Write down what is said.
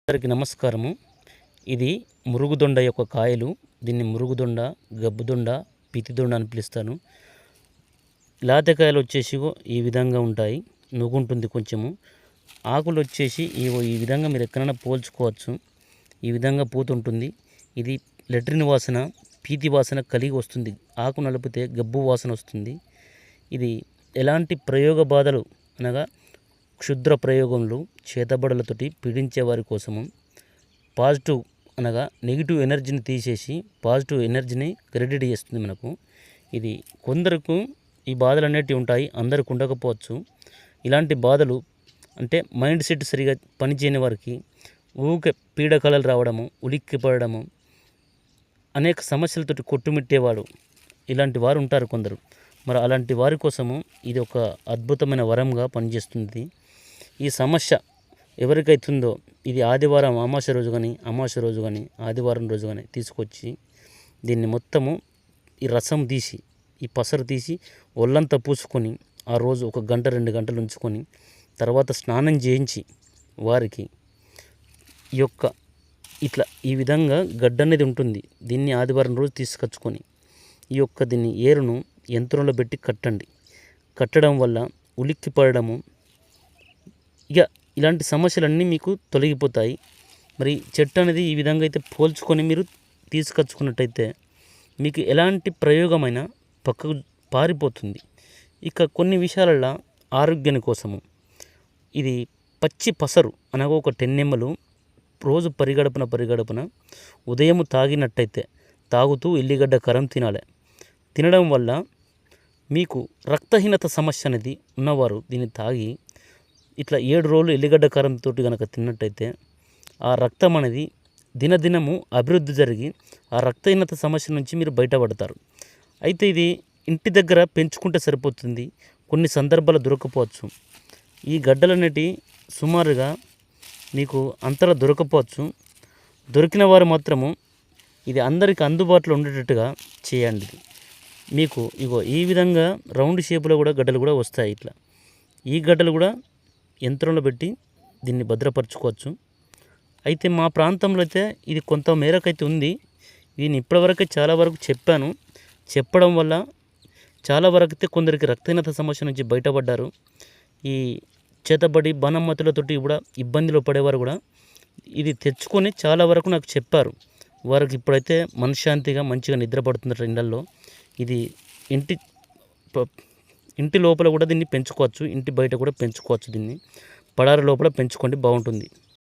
అందరికీ నమస్కారము. ఇది మురుగుదొండ యొక్క కాయలు. దీన్ని మురుగుదొండ, గబ్బుదొండ, పితిదొండ అని పిలుస్తాను. లేతకాయలు వచ్చేసి ఈ విధంగా ఉంటాయి. నువ్వుంటుంది కొంచెము. ఆకులు వచ్చేసి ఈ విధంగా మీరు ఎక్కడైనా పోల్చుకోవచ్చు. ఈ విధంగా పూతుంటుంది. ఇది లెట్రిన్ వాసన, పీతి వాసన కలిగి వస్తుంది. ఆకు నలిపితే గబ్బు వాసన వస్తుంది. ఇది ఎలాంటి ప్రయోగ బాధలు అనగా క్షుద్ర ప్రయోగంలో చేతబడులతోటి పీడించే వారి కోసము పాజిటివ్ అనగా నెగిటివ్ ఎనర్జీని తీసేసి పాజిటివ్ ఎనర్జీని క్రెడిట్ చేస్తుంది మనకు. ఇది కొందరకు ఈ బాధలు అనేటివి ఉంటాయి, అందరికి ఉండకపోవచ్చు. ఇలాంటి బాధలు అంటే మైండ్ సెట్ సరిగా పనిచేయని వారికి ఊకే పీడకలలు రావడము, ఉలిక్కి పడడము, అనేక సమస్యలతోటి కొట్టుమిట్టేవాడు ఇలాంటి వారు ఉంటారు కొందరు. మరి అలాంటి వారి కోసము ఇది ఒక అద్భుతమైన వరంగా పనిచేస్తుంది. ఈ సమస్య ఎవరికైతుందో ఇది ఆదివారం అమావాస్య రోజు కానీ ఆదివారం రోజు కానీ తీసుకొచ్చి దీన్ని మొత్తము ఈ రసం తీసి ఈ పసరు తీసి ఒళ్ళంతా పూసుకొని ఆ రోజు 1 గంట 2 గంటలు ఉంచుకొని తర్వాత స్నానం చేయించి వారికి ఇట్లా ఈ విధంగా గడ్డ అనేది ఉంటుంది. దీన్ని ఆదివారం రోజు తీసుకొచ్చుకొని దీన్ని ఏరును యంత్రంలో పెట్టి కట్టండి. కట్టడం వల్ల ఉలిక్కి పడడము ఇలాంటి సమస్యలన్నీ మీకు తొలగిపోతాయి. మరి చెట్టు అనేది ఈ విధంగా అయితే పోల్చుకొని మీరు తీసుకొచ్చుకున్నట్టయితే మీకు ఎలాంటి ప్రయోగమైన పక్కకు పారిపోతుంది. ఇక కొన్ని విషయాలలో ఆరోగ్యాని కోసము ఇది పచ్చి పసరు అనగా ఒక 10 ml రోజు పరిగడుపున ఉదయం తాగినట్టయితే తాగుతూ ఎల్లిగడ్డ కరం తినడం వల్ల మీకు రక్తహీనత సమస్య అనేది ఉన్నవారు దీన్ని తాగి ఇట్లా 7 రోజులు ఎల్లిగడ్డ కారంతో కనుక తిన్నట్టయితే ఆ రక్తం అనేది దినదినము అభివృద్ధి జరిగి ఆ రక్తహీనత సమస్య నుంచి మీరు బయటపడతారు. అయితే ఇది ఇంటి దగ్గర పెంచుకుంటే సరిపోతుంది. కొన్ని సందర్భాలు దొరకపోవచ్చు. ఈ గడ్డలు అనేటివి సుమారుగా మీకు అంతలా దొరకపోవచ్చు. దొరికిన వారు మాత్రము ఇది అందరికీ అందుబాటులో ఉండేటట్టుగా చేయండి. మీకు ఈ విధంగా రౌండ్ షేపులో కూడా గడ్డలు కూడా వస్తాయి. ఇట్లా ఈ గడ్డలు కూడా యంత్రంలో పెట్టి దీన్ని భద్రపరచుకోవచ్చు. అయితే మా ప్రాంతంలో అయితే ఇది కొంత మేరకైతే ఉంది. దీన్ని ఇప్పటివరకే చాలా వరకు చెప్పడం వల్ల చాలా వరకు అయితే కొందరికి రక్తహీనత సమస్య నుంచి బయటపడ్డారు. ఈ చేతబడి బాణమ్మతులతోటి కూడా ఇబ్బందిలో పడేవారు కూడా ఇది తెచ్చుకొని చాలా వరకు నాకు చెప్పారు. వారికి ఇప్పుడైతే మనశ్శాంతిగా మంచిగా నిద్రపడుతుందట ఇళ్ళల్లో. ఇది ఇంటి లోపల కూడా దీన్ని పెంచుకోవచ్చు, ఇంటి బయట కూడా పెంచుకోవచ్చు. దీన్ని పడారి లోపల పెంచుకోండి, బాగుంటుంది.